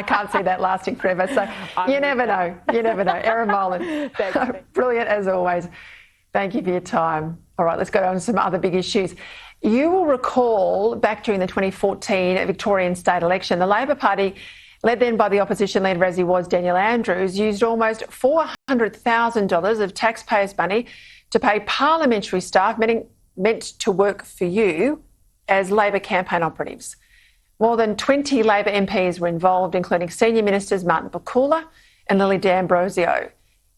I can't see that lasting forever. So you never know. You never know. Erin Molan, brilliant as always. Thank you for your time. All right, let's go on to some other big issues. You will recall back during the 2014 Victorian state election, the Labor Party, led then by the opposition leader as he was, Daniel Andrews, used almost $400,000 of taxpayers' money to pay parliamentary staff meant to work for you as Labor campaign operatives. More than 20 Labor MPs were involved, including senior ministers Martin Pakula and Lily D'Ambrosio.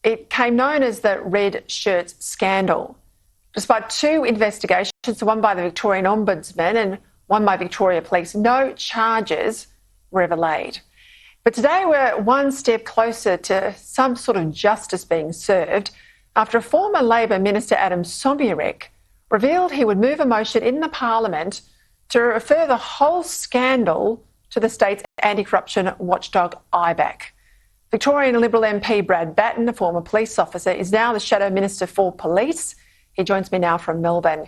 It came known as the Red Shirts scandal. Despite two investigations, one by the Victorian Ombudsman and one by Victoria Police, no charges were ever laid. But today we're one step closer to some sort of justice being served after a former Labor Minister, Adam Somyurek, revealed he would move a motion in the Parliament to refer the whole scandal to the state's anti-corruption watchdog IBAC. Victorian Liberal MP Brad Batten, a former police officer, is now the Shadow Minister for Police. He joins me now from Melbourne.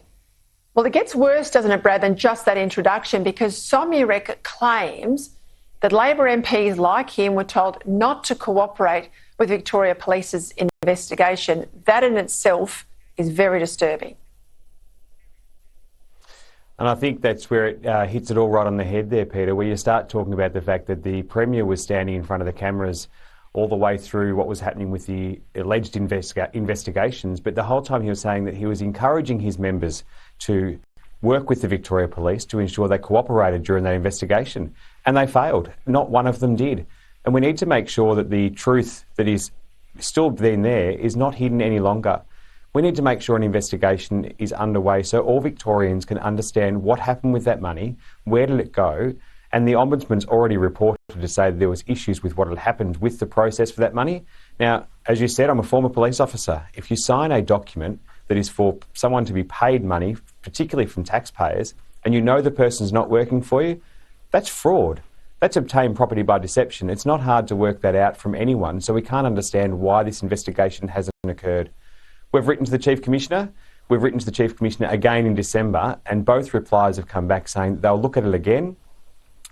Well, it gets worse, doesn't it, Brad, than just that introduction, because Somyurek claims that Labor MPs like him were told not to cooperate with Victoria Police's investigation. That in itself is very disturbing. And I think that's where it hits it all right on the head there, Peter, where you start talking about the fact that the Premier was standing in front of the cameras all the way through what was happening with the alleged investigations, but the whole time he was saying that he was encouraging his members to work with the Victoria Police to ensure they cooperated during that investigation. And they failed. Not one of them did. And we need to make sure that the truth that is still then there is not hidden any longer. We need to make sure an investigation is underway so all Victorians can understand what happened with that money, where did it go, and the Ombudsman's already reported to say that there was issues with what had happened with the process for that money. Now, as you said, I'm a former police officer. If you sign a document that is for someone to be paid money, particularly from taxpayers, and you know the person's not working for you, that's fraud. That's obtained property by deception. It's not hard to work that out from anyone, so we can't understand why this investigation hasn't occurred. We've written to the Chief Commissioner. We've written to the Chief Commissioner again in December, and both replies have come back saying they'll look at it again.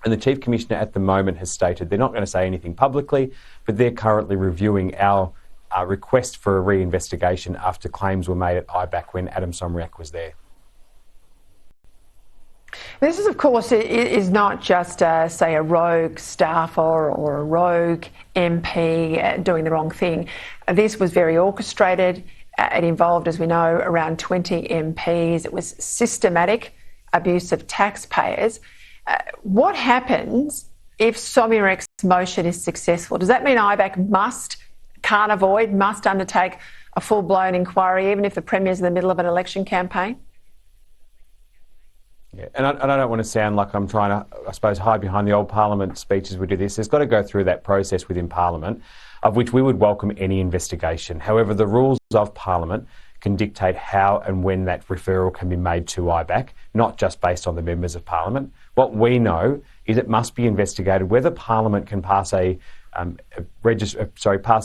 And the Chief Commissioner at the moment has stated they're not going to say anything publicly, but they're currently reviewing our request for a re-investigation after claims were made at IBAC when Adam Somyurek was there. This is, of course, is not just, say, a rogue staffer or a rogue MP doing the wrong thing. This was very orchestrated. It involved, as we know, around 20 MPs. It was systematic abuse of taxpayers. What happens if Somyurek's motion is successful? Does that mean IBAC can't avoid, must undertake a full-blown inquiry, even if the Premier's in the middle of an election campaign? Yeah, and I don't want to sound like I'm trying to, I suppose, hide behind the old Parliament speeches we do this. There's got to go through that process within Parliament, of which we would welcome any investigation. However, the rules of Parliament can dictate how and when that referral can be made to IBAC, not just based on the members of Parliament. What we know is it must be investigated whether Parliament can pass a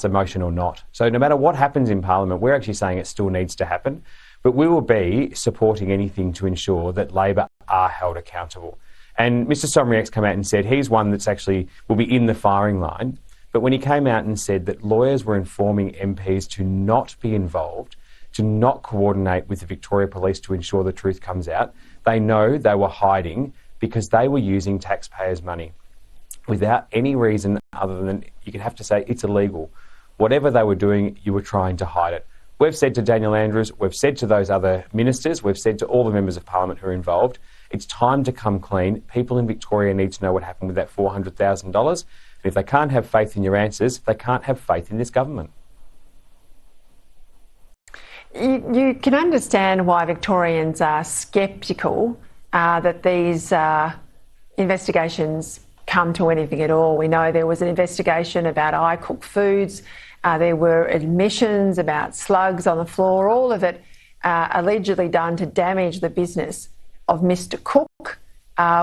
motion or not. So no matter what happens in Parliament, we're actually saying it still needs to happen. But we will be supporting anything to ensure that Labor are held accountable. And Mr Somyurek's come out and said he's one that's actually will be in the firing line. But when he came out and said that lawyers were informing MPs to not be involved, to not coordinate with the Victoria Police to ensure the truth comes out, they know they were hiding because they were using taxpayers' money without any reason other than you could have to say it's illegal. Whatever they were doing, you were trying to hide it. We've said to Daniel Andrews, we've said to those other ministers, we've said to all the members of Parliament who are involved, it's time to come clean. People in Victoria need to know what happened with that $400,000. And if they can't have faith in your answers, they can't have faith in this government. You can understand why Victorians are sceptical that these investigations come to anything at all. We know there was an investigation about iCook Foods. There were admissions about slugs on the floor, all of it allegedly done to damage the business of Mr Cook,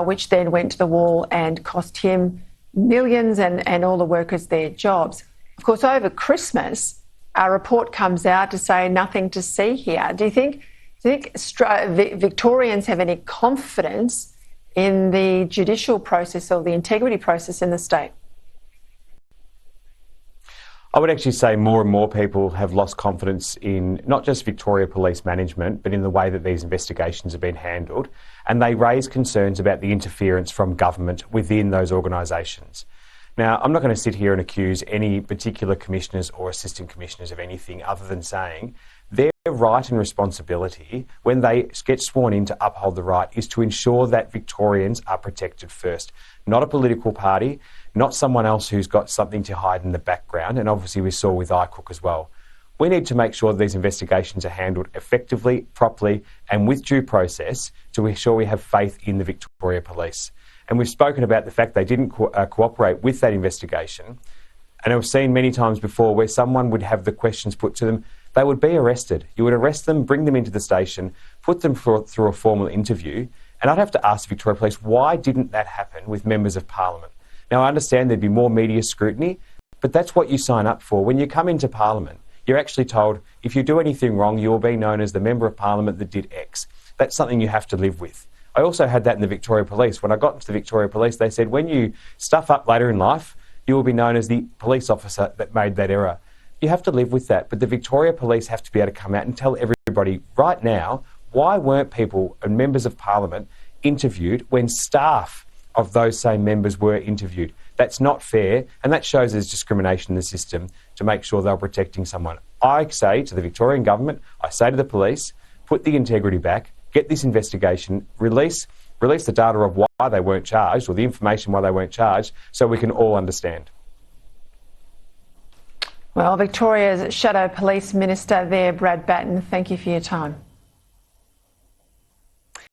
which then went to the wall and cost him millions and all the workers their jobs. Of course, over Christmas, a report comes out to say nothing to see here. Do you think Victorians have any confidence in the judicial process or the integrity process in the state? I would actually say more and more people have lost confidence in not just Victoria Police management, but in the way that these investigations have been handled. And they raise concerns about the interference from government within those organisations. Now, I'm not going to sit here and accuse any particular commissioners or assistant commissioners of anything other than saying their right and responsibility when they get sworn in to uphold the right is to ensure that Victorians are protected first, not a political party, not someone else who's got something to hide in the background. And obviously we saw with iCook as well. We need to make sure that these investigations are handled effectively, properly and with due process to ensure we have faith in the Victoria Police. And we've spoken about the fact they didn't cooperate with that investigation. And I've seen many times before where someone would have the questions put to them, they would be arrested. You would arrest them, bring them into the station, put them through a formal interview. And I'd have to ask the Victoria Police, why didn't that happen with members of Parliament? Now, I understand there'd be more media scrutiny, but that's what you sign up for. When you come into Parliament, you're actually told if you do anything wrong, you will be known as the Member of Parliament that did X. That's something you have to live with. I also had that in the Victoria Police. When I got into the Victoria Police, they said, when you stuff up later in life, you will be known as the police officer that made that error. You have to live with that. But the Victoria Police have to be able to come out and tell everybody right now, why weren't people and members of Parliament interviewed when staff of those same members were interviewed? That's not fair, and that shows there's discrimination in the system to make sure they're protecting someone. I say to the Victorian Government, I say to the police, put the integrity back, get this investigation, release the data of why they weren't charged, or the information why they weren't charged, so we can all understand. Well, Victoria's Shadow Police Minister there, Brad Batten, thank you for your time.